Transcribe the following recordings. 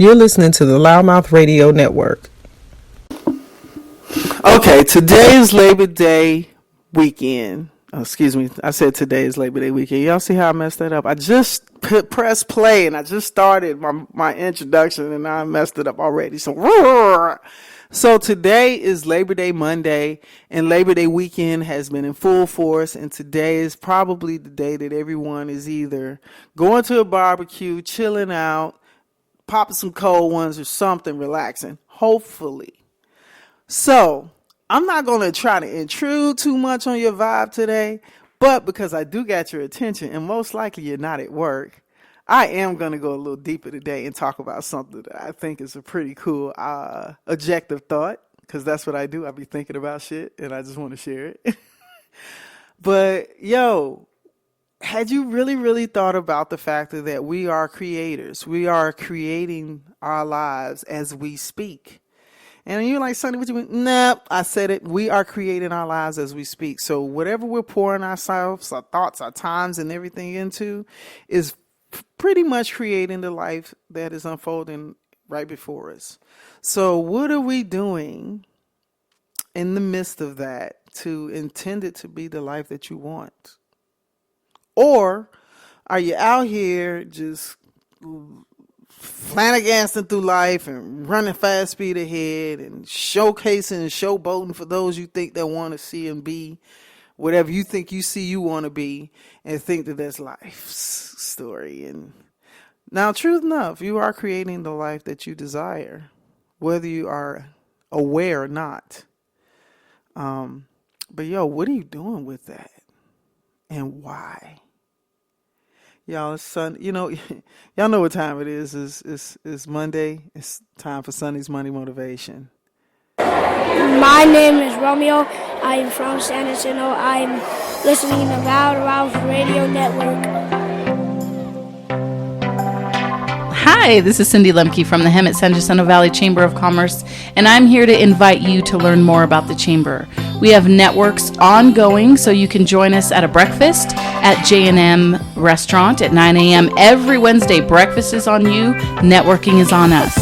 You're listening to the Loudmouth Radio Network. Okay, today is Labor Day weekend. Oh, excuse me, I said today is Labor Day weekend. Y'all see how I messed that up? I just pressed play and I just started my introduction and now I messed it up already. So today is Labor Day Monday and Labor Day weekend has been in full force, and today is probably the day that everyone is either going to a barbecue, chilling out, popping some cold ones or something, relaxing, hopefully. So I'm not going to try to intrude too much on your vibe today, but because I do got your attention and most likely you're not at work, I am going to go a little deeper today and talk about something that I think is a pretty cool objective thought, because that's what I do. I be thinking about shit and I just want to share it. But yo, had you really thought about the fact that we are creators? We are creating our lives as we speak. And you're like, Sonny, what you mean? Nah, I said it. We are creating our lives as we speak. So whatever we're pouring ourselves, our thoughts, our times, and everything into is pretty much creating the life that is unfolding right before us. So what are we doing in the midst of that to intend it to be the life that you want? Or are you out here just flanigansing through life and running fast speed ahead and showcasing and showboating for those you think they want to see and be whatever you think you see you want to be, and think that that's life's story? And now, truth enough, you are creating the life that you desire, whether you are aware or not. But yo, what are you doing with that? And why? Y'all, it's y'all know what time it is. It's Monday. It's time for Sonny's Money Motivation. My name is Romeo. I am from San Jacinto. I'm listening to Loud Radio Network. Hi, this is Cindy Lemke from the Hemet San Jacinto Valley Chamber of Commerce, and I'm here to invite you to learn more about the Chamber. We have networks ongoing, so you can join us at a breakfast at J&M Restaurant at 9 a.m. every Wednesday. Breakfast is on you, networking is on us.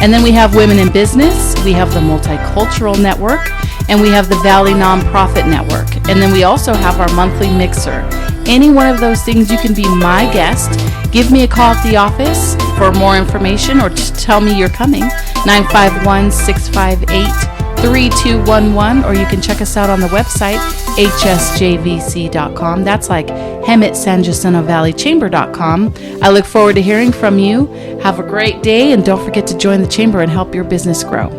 And then we have Women in Business, we have the Multicultural Network, and we have the Valley Nonprofit Network. And then we also have our monthly mixer. Any one of those things, you can be my guest. Give me a call at the office for more information, or just tell me you're coming, 951-658-3211, or you can check us out on the website, hsjvc.com. That's like Hemet San Jacinto Valley Chamber.com. I look forward to hearing from you. Have a great day, and don't forget to join the Chamber and help your business grow.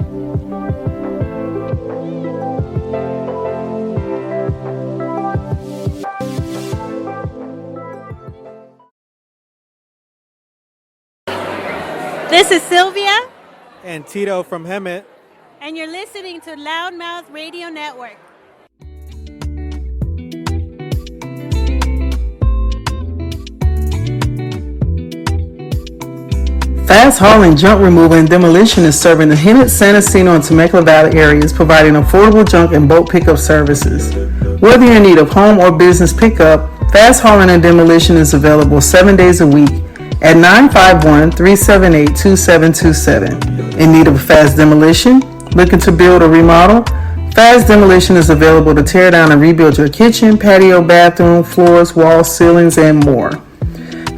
This is Sylvia. And Tito from Hemet. And you're listening to Loudmouth Radio Network. Fast hauling, junk removal, and demolition is serving the Hemet, San Jacinto, and Temecula Valley areas, providing affordable junk and bulk pickup services. Whether you're in need of home or business pickup, fast hauling and demolition is available 7 days a week at 951-378-2727. In need of a fast demolition? Looking to build or remodel? Fast demolition is available to tear down and rebuild your kitchen, patio, bathroom, floors, walls, ceilings, and more.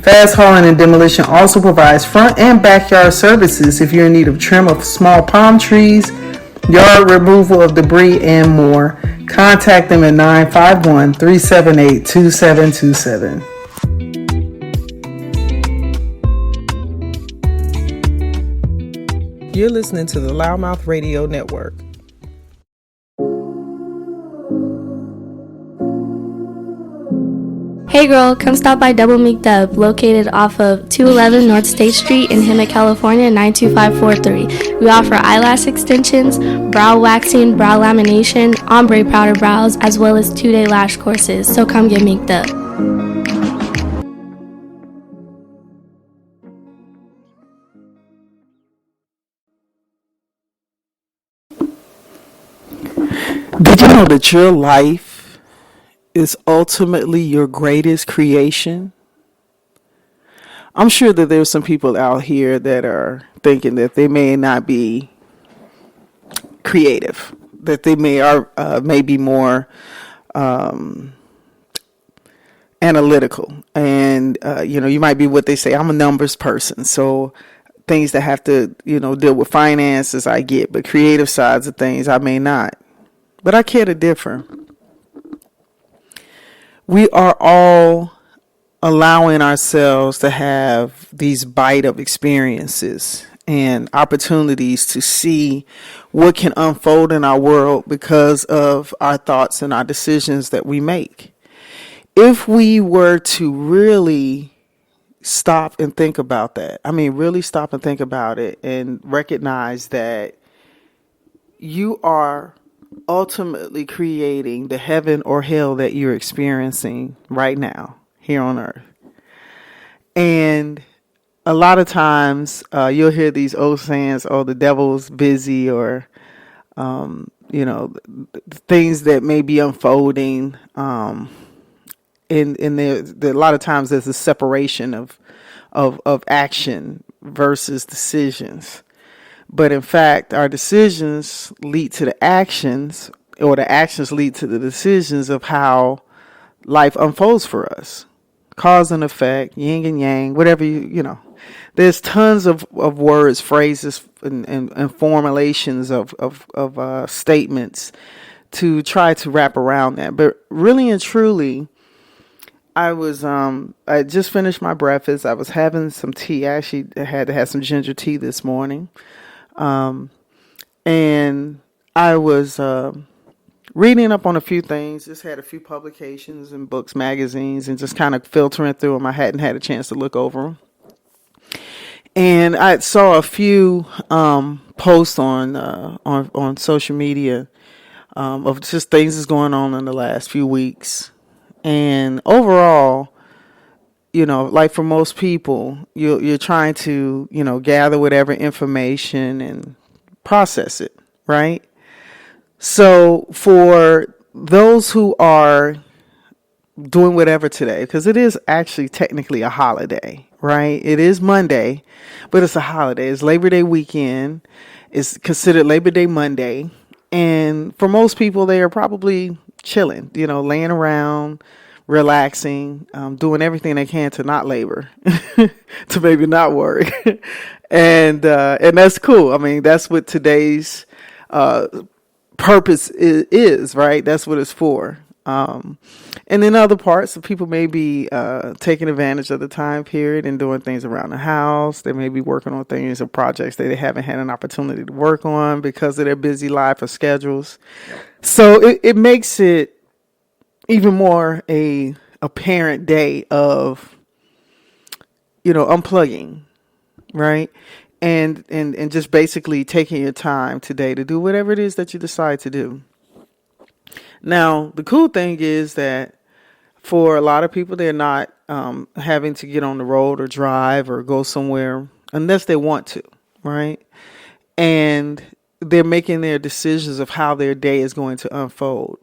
Fast hauling and demolition also provides front and backyard services if you're in need of trim of small palm trees, yard removal of debris, and more. Contact them at 951-378-2727. You're listening to the Loudmouth Radio Network. Hey girl, come stop by Double Meek Dub, located off of 211 North State Street in Hemet, California, 92543. We offer eyelash extensions, brow waxing, brow lamination, ombre powder brows, as well as 2-day lash courses, so come get meeked up. Did you know that your life is ultimately your greatest creation? I'm sure that there's some people out here that are thinking that they may not be creative, that they may be more analytical, and you might be what they say. I'm a numbers person, so things that have to deal with finances I get, but creative sides of things I may not. But I care to differ. We are all allowing ourselves to have these bite of experiences and opportunities to see what can unfold in our world because of our thoughts and our decisions that we make. If we were to really stop and think about that, really stop and think about it and recognize that you are ultimately creating the heaven or hell that you're experiencing right now here on earth. And a lot of times you'll hear these old sayings, oh, the devil's busy, or things that may be unfolding. And there a lot of times there's a separation of action versus decisions. But in fact, our decisions lead to the actions, or the actions lead to the decisions of how life unfolds for us. Cause and effect, yin and yang, whatever There's tons of words, phrases, and formulations of statements to try to wrap around that. But really and truly, I just finished my breakfast. I was having some tea. I actually had to have some ginger tea this morning. And I was reading up on a few things, just had a few publications and books, magazines, and just kind of filtering through them. I hadn't had a chance to look over them. And I saw a few posts on social media of just things that's going on in the last few weeks. And overall, like for most people, you're trying to, gather whatever information and process it, right? So for those who are doing whatever today, because it is actually technically a holiday, right? It is Monday, but it's a holiday. It's Labor Day weekend. It's considered Labor Day Monday. And for most people, they are probably chilling, laying around, relaxing, doing everything they can to not labor, to maybe not work. And that's cool. That's what today's purpose is, right? That's what it's for. And in other parts, people may be taking advantage of the time period and doing things around the house. They may be working on things or projects that they haven't had an opportunity to work on because of their busy life or schedules. So it makes it even more a apparent day of, unplugging, right? And just basically taking your time today to do whatever it is that you decide to do. Now, the cool thing is that for a lot of people, they're not having to get on the road or drive or go somewhere unless they want to, right? And they're making their decisions of how their day is going to unfold.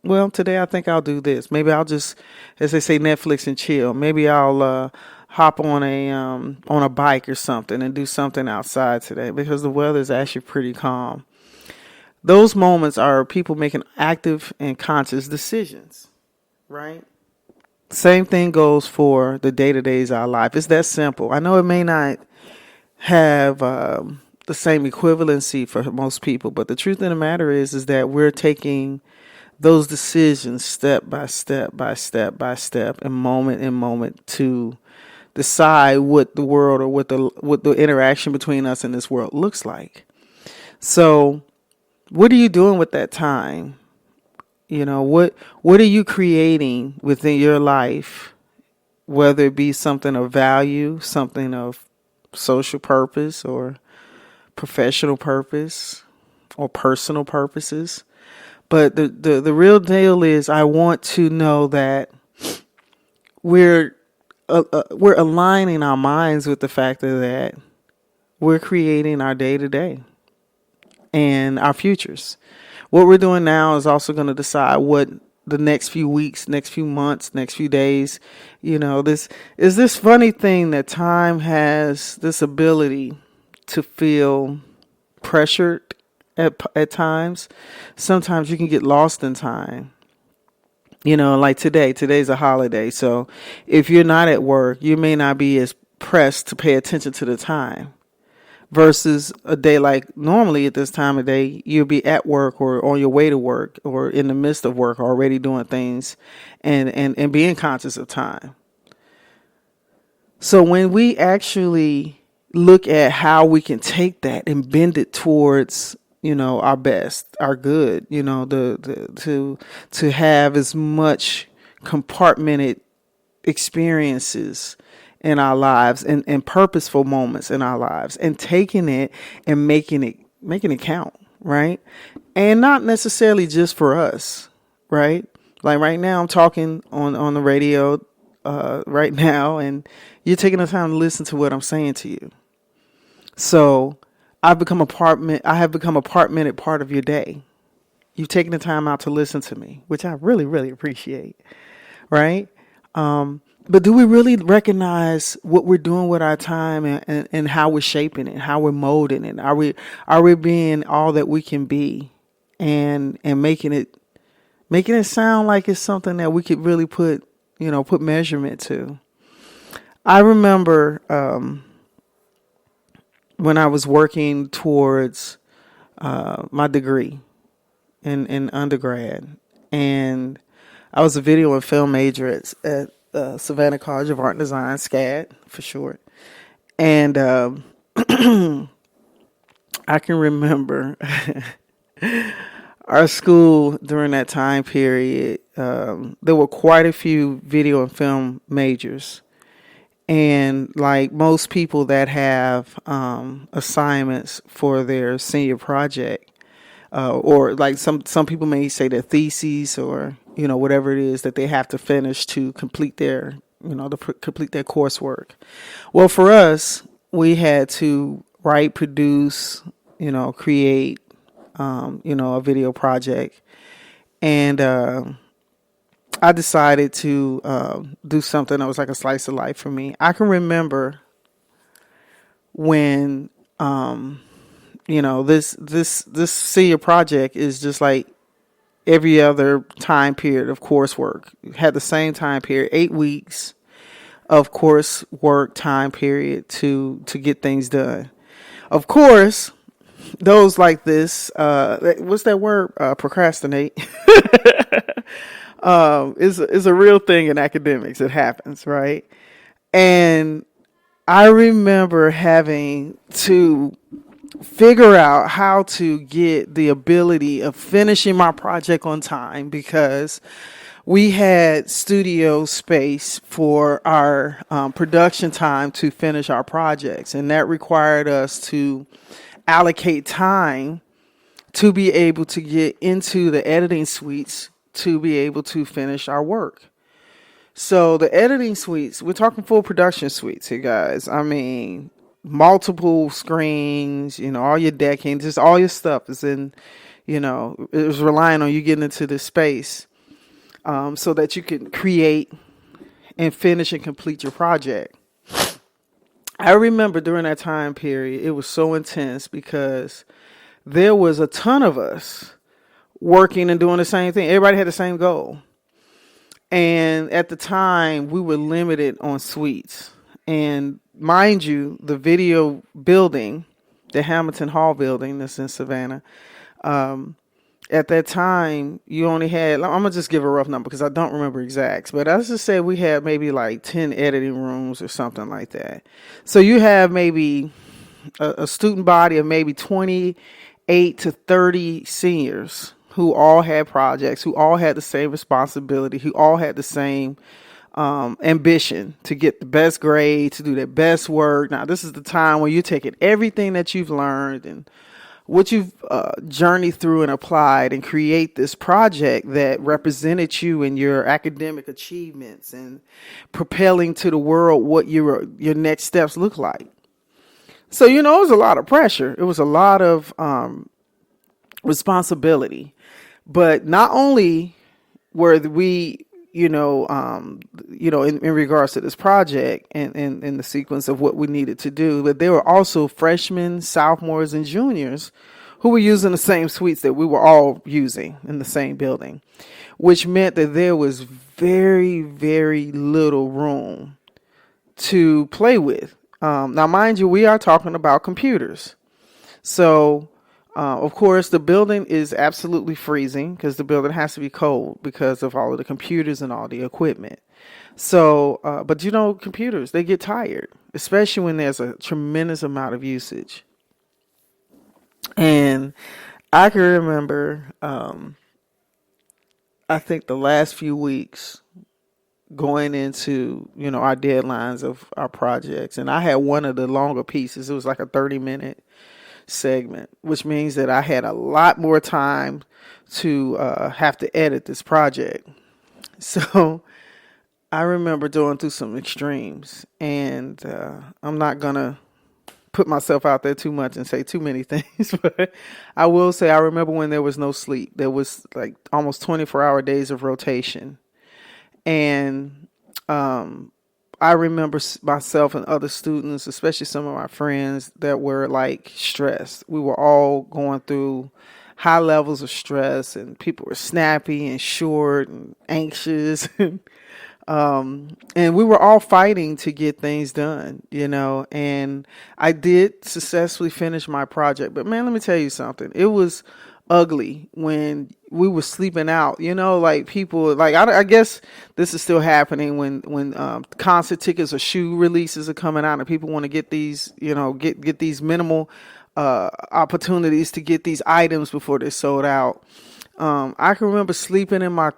Well, today I think I'll do this. Maybe I'll just, as they say, Netflix and chill. Maybe I'll hop on a bike or something and do something outside today because the weather is actually pretty calm. Those moments are people making active and conscious decisions, right? Same thing goes for the day-to-days of our life. It's that simple. I know it may not have the same equivalency for most people, but the truth of the matter is that we're taking those decisions step by step by step by step and moment to decide what the world or what the interaction between us and this world looks like. So what are you doing with that time? What are you creating within your life, whether it be something of value, something of social purpose or professional purpose or personal purposes? But the real deal is I want to know that we're aligning our minds with the fact that we're creating our day-to-day and our futures. What we're doing now is also going to decide what the next few weeks, next few months, next few days. This is this funny thing that time has this ability to feel pressured at times. Sometimes you can get lost in time. Like today's a holiday. So if you're not at work, you may not be as pressed to pay attention to the time versus a day like normally at this time of day, you'll be at work or on your way to work or in the midst of work already doing things and being conscious of time. So when we actually look at how we can take that and bend it towards our best, our good, to have as much compartmented experiences in our lives and purposeful moments in our lives, and taking it and making it count, right? And not necessarily just for us, right? Like right now, I'm talking on the radio right now, and you're taking the time to listen to what I'm saying to you. So I have become a part-minute part of your day. You've taken the time out to listen to me, which I really, really appreciate, right? But do we really recognize what we're doing with our time and how we're shaping it, how we're molding it? Are we being all that we can be and making it sound like it's something that we could really put measurement to? I remember when I was working towards my degree in undergrad, and I was a video and film major at Savannah College of Art and Design, SCAD for short. And I can remember our school during that time period, there were quite a few video and film majors. And like most people that have assignments for their senior project, or like some people may say their theses or whatever it is that they have to finish to complete their complete their coursework. Well, for us, we had to write, produce, create, a video project, and I decided to do something that was like a slice of life for me. I can remember when this senior project is just like every other time period of coursework. Had the same time period, 8 weeks of coursework time period to get things done. Of course, those like this, what's that word? Procrastinate. Is a real thing in academics. It happens, right? And I remember having to figure out how to get the ability of finishing my project on time, because we had studio space for our production time to finish our projects, and that required us to allocate time to be able to get into the editing suites to be able to finish our work. So the editing suites, we're talking full production suites here, guys. I mean, multiple screens, all your decking, just all your stuff is in, it was relying on you getting into this space so that you can create and finish and complete your project. I remember during that time period, it was so intense because there was a ton of us working and doing the same thing. Everybody had the same goal. And at the time, we were limited on suites. And mind you, the video building, the Hamilton Hall building that's in Savannah, at that time, you only had, I'm going to just give a rough number because I don't remember exacts, but let's just say we had maybe like 10 editing rooms or something like that. So you have maybe a student body of maybe 28 to 30 seniors who all had projects, who all had the same responsibility, who all had the same ambition to get the best grade, to do their best work. Now, this is the time when you're taking everything that you've learned and what you've journeyed through and applied and create this project that represented you and your academic achievements and propelling to the world what your next steps look like. So, it was a lot of pressure. It was a lot of responsibility. But not only where we, in regards to this project and in the sequence of what we needed to do, but there were also freshmen, sophomores, and juniors who were using the same suites that we were all using in the same building, which meant that there was very, very little room to play with. Now, mind you, we are talking about computers. So, of course, the building is absolutely freezing because the building has to be cold because of all of the computers and all the equipment. So, but computers, they get tired, especially when there's a tremendous amount of usage. And I can remember, I think the last few weeks going into, our deadlines of our projects. And I had one of the longer pieces. It was like a 30-minute segment, which means that I had a lot more time to have to edit this project. So I remember going through some extremes, and I'm not going to put myself out there too much and say too many things, but I will say I remember when there was no sleep. There was like almost 24-hour days of rotation. And I remember myself and other students, especially some of my friends, that were like stressed. We were all going through high levels of stress, and people were snappy and short and anxious. And we were all fighting to get things done, and I did successfully finish my project. But man, let me tell you something. It was ugly when we were sleeping out, like people, like, I guess this is still happening when concert tickets or shoe releases are coming out and people want to get these, get these minimal opportunities to get these items before they're sold out. I can remember sleeping in my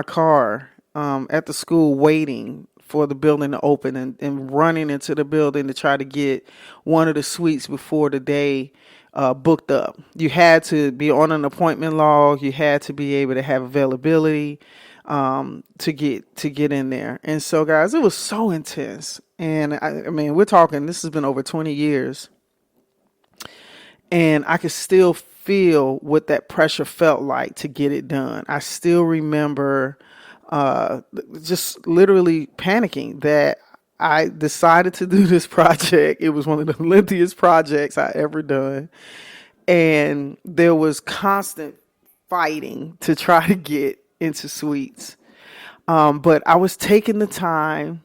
car at the school, waiting for the building to open and running into the building to try to get one of the suites before the day booked up. You had to be on an appointment log. You had to be able to have availability to get in there. And so, guys, it was so intense. And I mean, we're talking, this has been over 20 years. And I could still feel what that pressure felt like to get it done. I still remember just literally panicking that I decided to do this project. It was one of the lengthiest projects I ever done. And there was constant fighting to try to get into suites. But I was taking the time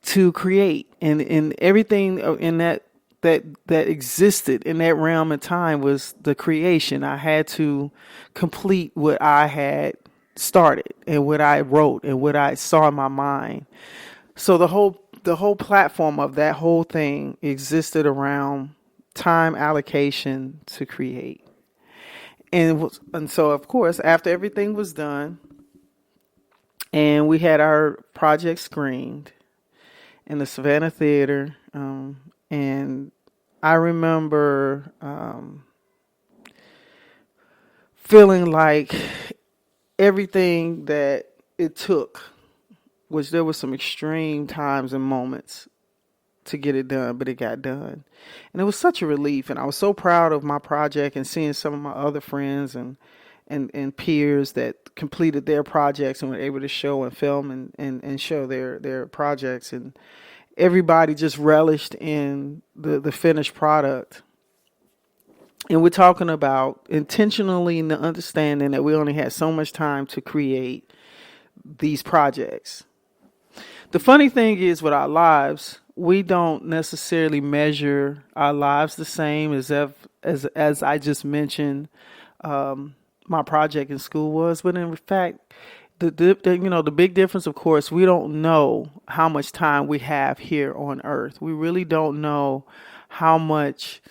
to create, and everything in that existed in that realm of time was the creation. I had to complete what I had started and what I wrote and what I saw in my mind. So the whole platform of that whole thing existed around time allocation to create. And so, of course, after everything was done and we had our project screened in the Savannah Theater, and I remember feeling like everything that it took, which there were some extreme times and moments to get it done, but it got done. And it was such a relief. And I was so proud of my project and seeing some of my other friends and peers that completed their projects and were able to show and film and show their projects. And everybody just relished in the finished product. And we're talking about intentionally the understanding that we only had so much time to create these projects. The funny thing is with our lives, we don't necessarily measure our lives the same as I just mentioned my project in school was. But in fact, the big difference, of course, we don't know how much time we have here on earth. We really don't know how much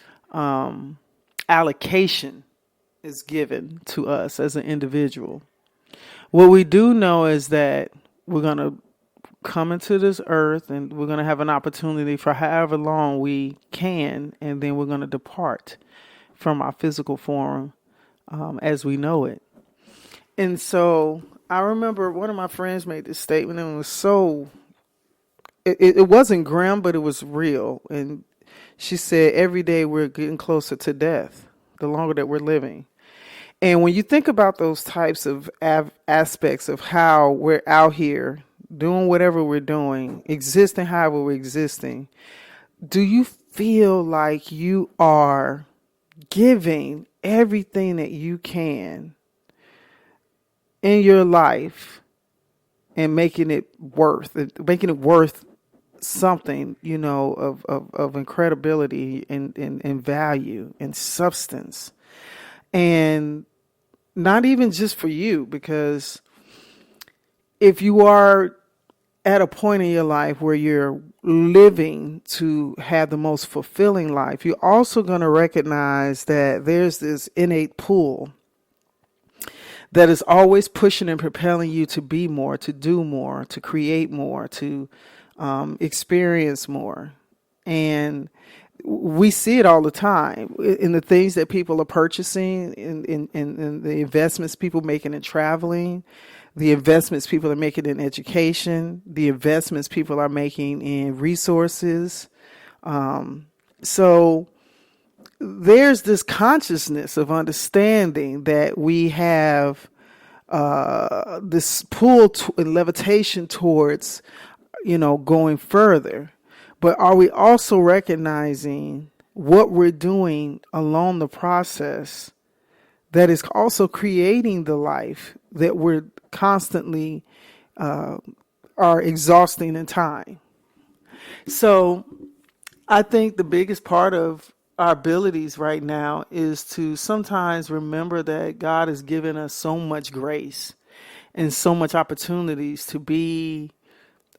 allocation is given to us as an individual. What we do know is that we're going to come into this earth and we're going to have an opportunity for however long we can, and then we're going to depart from our physical form as we know it. And so I remember one of my friends made this statement, and it was so, it wasn't grim, but it was real. And she said, every day we're getting closer to death, the longer that we're living. And when you think about those types of aspects of how we're out here doing whatever we're doing, existing however we're existing, do you feel like you are giving everything that you can in your life and making it worth something, of incredibility and value and substance? And not even just for you, because if you are at a point in your life where you're living to have the most fulfilling life, you're also going to recognize that there's this innate pull that is always pushing and propelling you to be more, to do more, to create more, to experience more. And we see it all the time in the things that people are purchasing, in the investments people making in traveling, the investments people are making in education, the investments people are making in resources. So there's this consciousness of understanding that we have this pull and levitation towards, going further. But are we also recognizing what we're doing along the process that is also creating the life that we're constantly are exhausting in time? So I think the biggest part of our abilities right now is to sometimes remember that God has given us so much grace and so much opportunities to be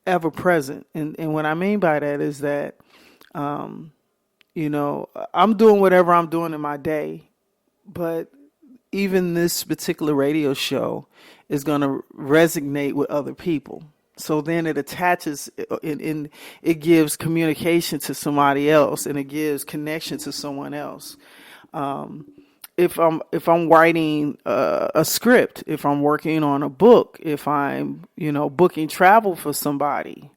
ever present. And what I mean by that is that, I'm doing whatever I'm doing in my day, but even this particular radio show is going to resonate with other people. So then it attaches and it gives communication to somebody else, and it gives connection to someone else. If I'm writing a script, if I'm working on a book, if I'm booking travel for somebody,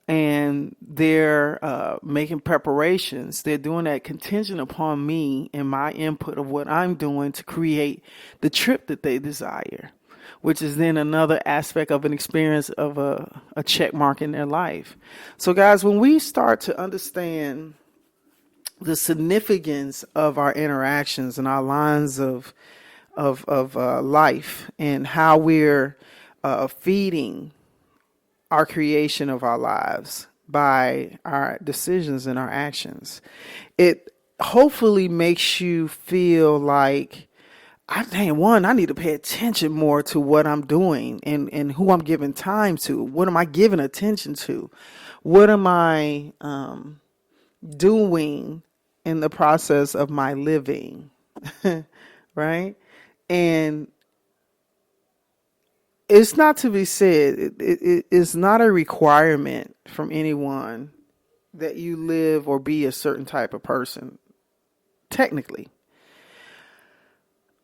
and they're making preparations, they're doing that contingent upon me and my input of what I'm doing to create the trip that they desire, which is then another aspect of an experience of a check mark in their life. So guys, when we start to understand the significance of our interactions and our lines of life, and how we're feeding our creation of our lives by our decisions and our actions, it hopefully makes you feel like, I need to pay attention more to what I'm doing and who I'm giving time to. What am I giving attention to? What am I doing in the process of my living? Right? And it's not to be said, it's not a requirement from anyone that you live or be a certain type of person. Technically,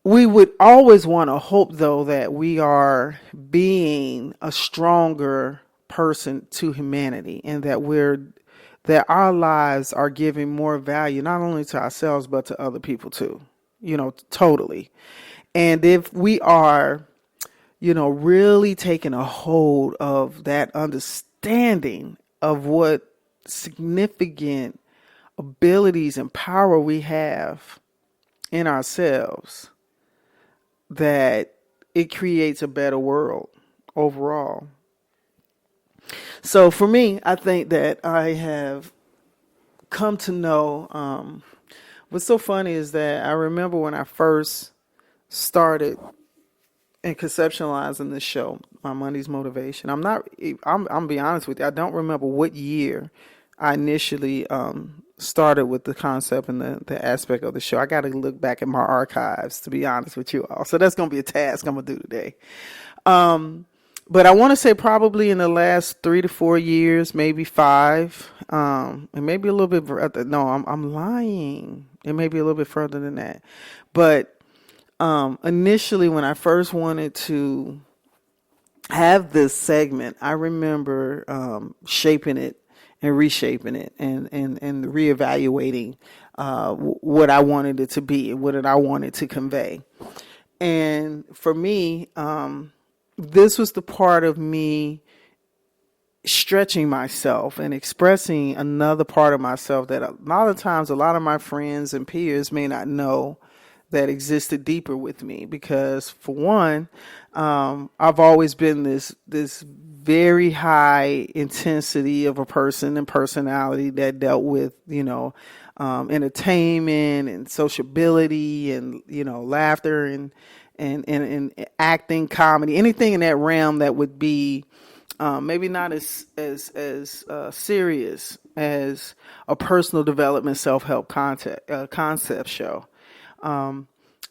we would always want to hope, though, that we are being a stronger person to humanity, and that our lives are giving more value, not only to ourselves, but to other people too, totally. And if we are, really taking a hold of that understanding of what significant abilities and power we have in ourselves, that it creates a better world overall. So for me, I think that I have come to know, what's so funny is that I remember when I first started and conceptualizing this show, My Monday's Motivation. I'm be honest with you, I don't remember what year I initially started with the concept and the aspect of the show. I got to look back at my archives, to be honest with you all. So that's going to be a task I'm going to do today. But I want to say probably in the last 3 to 4 years, maybe 5, and maybe a little bit further. No, I'm lying. It may be a little bit further than that. But initially, when I first wanted to have this segment, I remember shaping it and reshaping it and reevaluating what I wanted it to be and what I wanted to convey. And for me, this was the part of me stretching myself and expressing another part of myself that a lot of times a lot of my friends and peers may not know that existed deeper with me. Because for one, I've always been this very high intensity of a person and personality that dealt with, entertainment and sociability and, laughter and acting, comedy, anything in that realm that would be maybe not as serious as a personal development self-help concept show.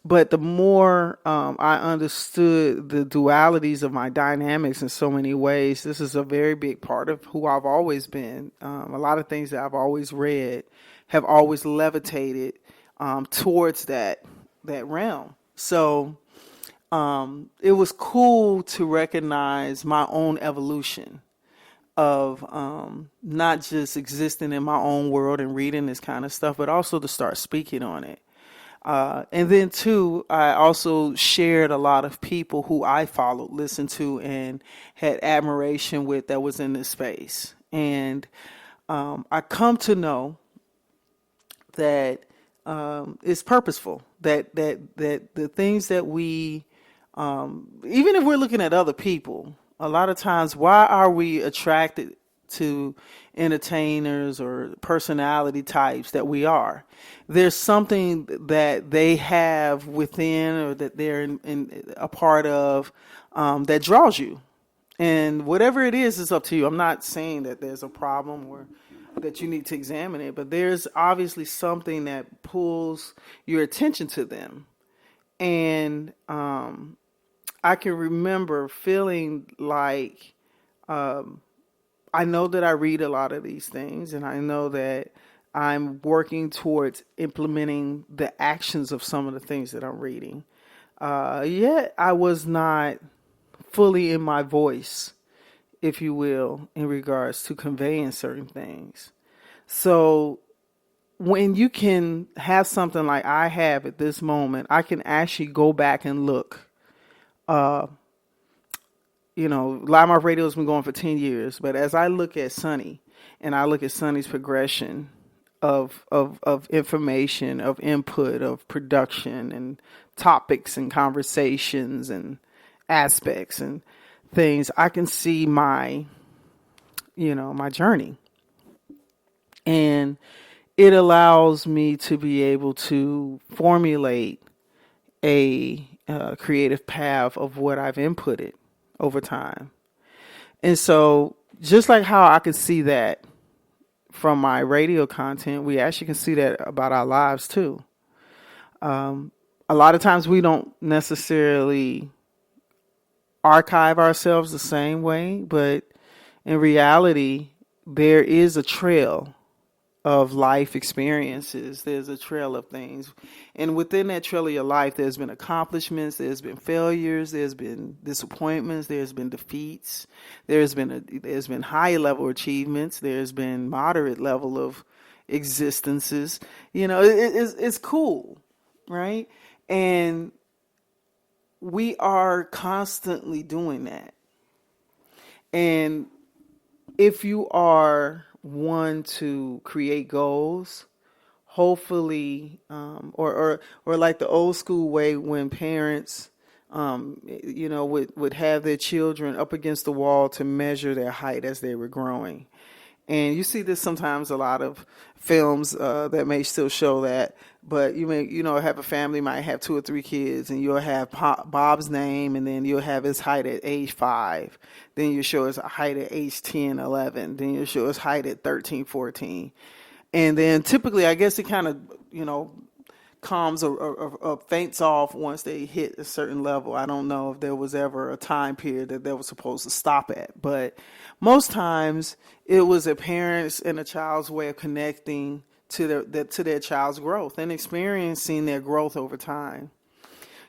But the more I understood the dualities of my dynamics in so many ways, this is a very big part of who I've always been. A lot of things that I've always read have always levitated towards that realm. So it was cool to recognize my own evolution of not just existing in my own world and reading this kind of stuff, but also to start speaking on it. And then too, I also shared a lot of people who I followed, listened to, and had admiration with that was in this space. And I come to know that it's purposeful, that the things that we, even if we're looking at other people, a lot of times, why are we attracted to entertainers or personality types that we are? There's something that they have within, or that they're in a part of, that draws you. And whatever it is, it's up to you. I'm not saying that there's a problem or that you need to examine it, but there's obviously something that pulls your attention to them. And I can remember feeling like, I know that I read a lot of these things, and I know that I'm working towards implementing the actions of some of the things that I'm reading. Yet I was not fully in my voice, if you will, in regards to conveying certain things. So when you can have something like I have at this moment, I can actually go back and look. Loudmouth Radio has been going for 10 years, but as I look at Sonny, and I look at Sonny's progression of information, of input, of production, and topics and conversations and aspects and things, I can see my journey. And it allows me to be able to formulate a creative path of what I've inputted over time. And so just like how I can see that from my radio content, we actually can see that about our lives too. A lot of times we don't necessarily archive ourselves the same way, but in reality, there is a trail of life experiences. There's a trail of things. And within that trail of your life, there's been accomplishments, there's been failures, there's been disappointments, there's been defeats, there's been high level achievements, there's been moderate level of existences. It's cool, right? And we are constantly doing that. And if you are one to create goals, hopefully, or like the old school way when parents, would have their children up against the wall to measure their height as they were growing. And you see this sometimes, a lot of films that may still show that, but you may, have a family, might have 2 or 3 kids, and you'll have Bob's name, and then you'll have his height at age 5. Then you show his height at age 10, 11. Then you show his height at 13, 14. And then typically, I guess it kind of, calms or faints off once they hit a certain level. I don't know if there was ever a time period that they were supposed to stop at, but most times it was a parent's and a child's way of connecting to their child's growth and experiencing their growth over time.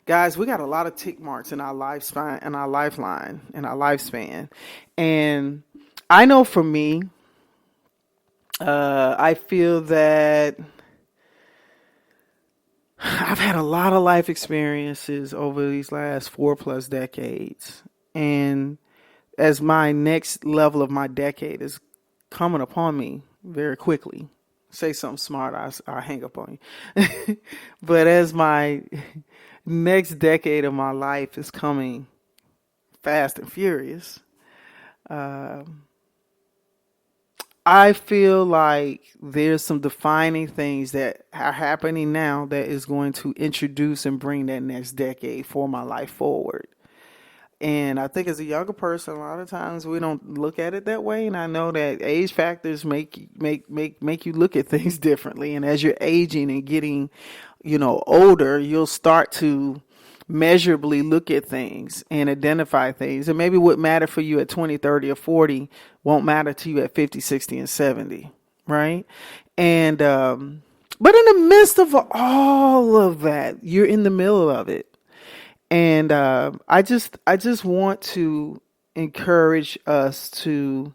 Guys, we got a lot of tick marks in our lifespan, in our lifeline, in our lifespan. And I know for me, I feel that I've had a lot of life experiences over these last 4+ decades. And as my next level of my decade is coming upon me very quickly, say something smart, I'll hang up on you. But as my next decade of my life is coming fast and furious, I feel like there's some defining things that are happening now that is going to introduce and bring that next decade for my life forward. And I think as a younger person, a lot of times we don't look at it that way. And I know that age factors make you look at things differently. And as you're aging and getting, older, you'll start to measurably look at things and identify things. And maybe what mattered for you at 20, 30, or 40 won't matter to you at 50, 60, and 70, right? And but in the midst of all of that, you're in the middle of it. And I just want to encourage us to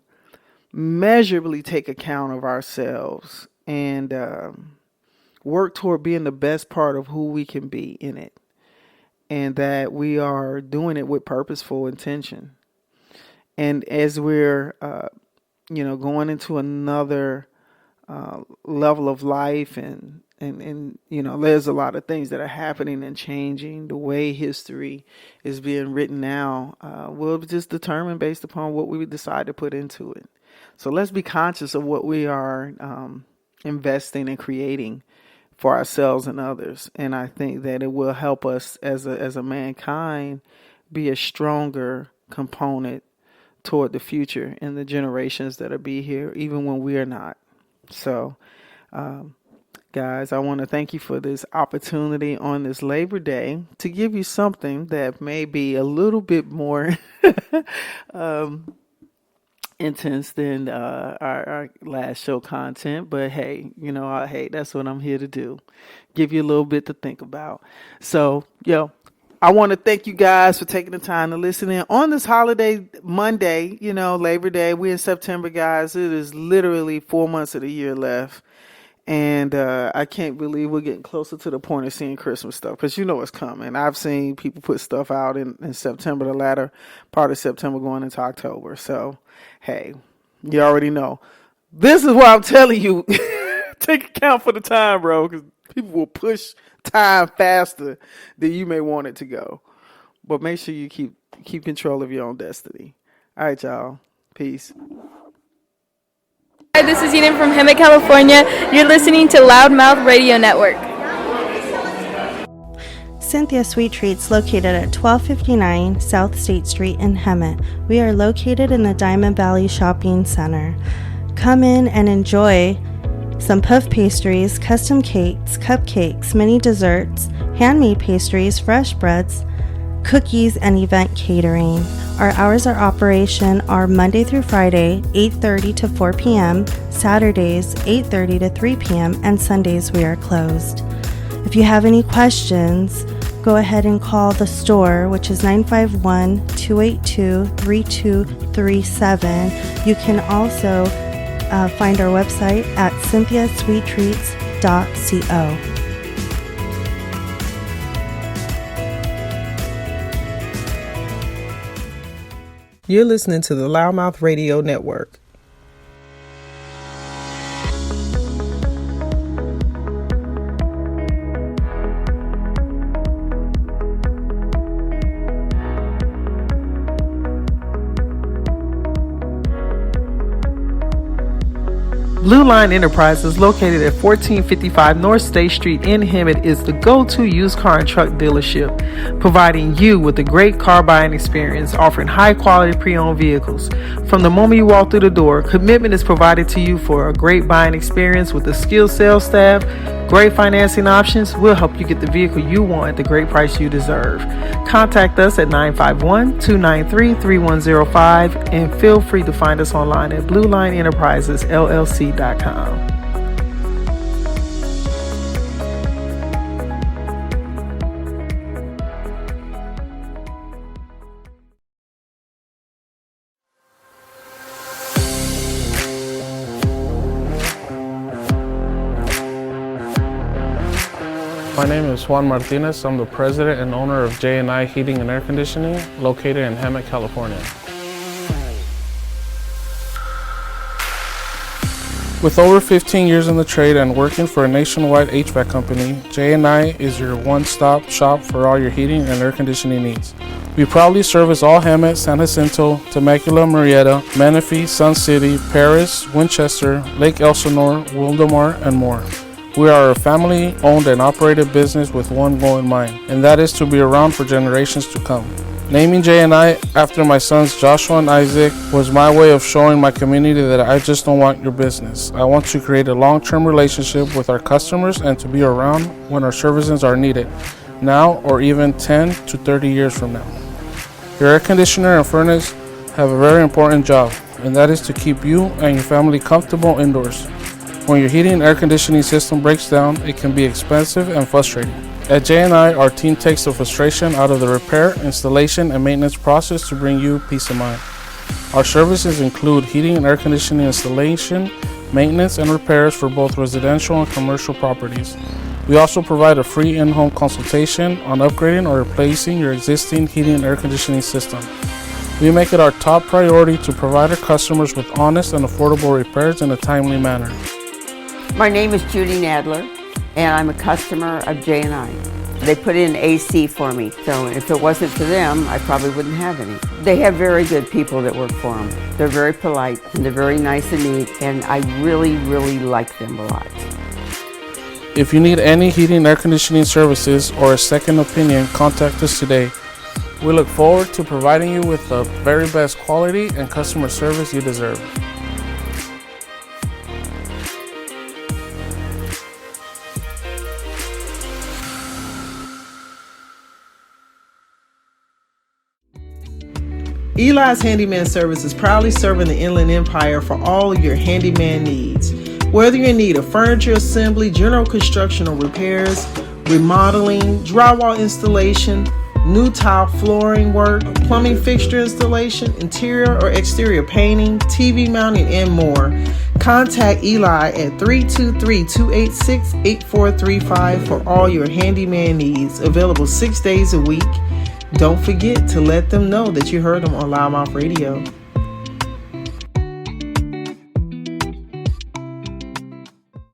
measurably take account of ourselves and work toward being the best part of who we can be in it. And that we are doing it with purposeful intention. And as we're, going into another level of life and there's a lot of things that are happening and changing. The way history is being written now will just determine based upon what we decide to put into it. So let's be conscious of what we are investing and creating for ourselves and others. And I think that it will help us as a mankind be a stronger component toward the future and the generations that'll be here, even when we are not. So, guys, I want to thank you for this opportunity on this Labor Day to give you something that may be a little bit more intense than our last show content, but hey, that's what I'm here to do, give you a little bit to think about. So I want to thank you guys for taking the time to listen in on this holiday Monday, Labor Day. We're in September, guys. It is literally 4 months of the year left. And I can't believe we're getting closer to the point of seeing Christmas stuff, because it's coming. I've seen people put stuff out in September, the latter part of September going into October. So, hey, you already know. This is what I'm telling you. Take account for the time, bro, because people will push time faster than you may want it to go. But make sure you keep control of your own destiny. All right, y'all. Peace. Hi, this is Eden from Hemet, California. You're listening to Loudmouth Radio Network. Cynthia Sweet Treats, located at 1259 South State Street in Hemet. We are located in the Diamond Valley Shopping Center. Come in and enjoy some puff pastries, custom cakes, cupcakes, mini desserts, handmade pastries, fresh breads, cookies, and event catering. Our hours of operation are Monday through Friday, 8:30 to 4 p.m., Saturdays, 8:30 to 3 p.m., and Sundays we are closed. If you have any questions, go ahead and call the store, which is 951-282-3237. You can also find our website at cynthiasweettreats.co. You're listening to the Loudmouth Radio Network. Blue Line Enterprises, located at 1455 North State Street in Hemet, is the go-to used car and truck dealership, providing you with a great car buying experience, offering high-quality pre-owned vehicles. From the moment you walk through the door, commitment is provided to you for a great buying experience with a skilled sales staff, great financing options. We'll help you get the vehicle you want at the great price you deserve. Contact us at 951-293-3105 and feel free to find us online at BlueLineEnterprisesLLC.com. My name is Juan Martinez. I'm the president and owner of J&I Heating and Air Conditioning, located in Hemet, California. With over 15 years in the trade and working for a nationwide HVAC company, J&I is your one-stop shop for all your heating and air conditioning needs. We proudly service all Hemet, San Jacinto, Temecula, Murrieta, Menifee, Sun City, Paris, Winchester, Lake Elsinore, Wildomar, and more. We are a family-owned and operated business with one goal in mind, and that is to be around for generations to come. Naming J&I after my sons Joshua and Isaac was my way of showing my community that I just don't want your business. I want to create a long-term relationship with our customers and to be around when our services are needed, now or even 10 to 30 years from now. Your air conditioner and furnace have a very important job, and that is to keep you and your family comfortable indoors. When your heating and air conditioning system breaks down, it can be expensive and frustrating. At J&I, our team takes the frustration out of the repair, installation, and maintenance process to bring you peace of mind. Our services include heating and air conditioning installation, maintenance, and repairs for both residential and commercial properties. We also provide a free in-home consultation on upgrading or replacing your existing heating and air conditioning system. We make it our top priority to provide our customers with honest and affordable repairs in a timely manner. My name is Judy Nadler, and I'm a customer of J&I. They put in AC for me, so if it wasn't for them, I probably wouldn't have any. They have very good people that work for them. They're very polite, and they're very nice and neat, and I really, really like them a lot. If you need any heating and air conditioning services or a second opinion, contact us today. We look forward to providing you with the very best quality and customer service you deserve. Eli's Handyman Service is proudly serving the Inland Empire for all your handyman needs. Whether you're in need of furniture assembly, general construction or repairs, remodeling, drywall installation, new tile flooring work, plumbing fixture installation, interior or exterior painting, TV mounting, and more, contact Eli at 323-286-8435 for all your handyman needs, available 6 days a week. Don't forget to let them know that you heard them on Loudmouth Radio.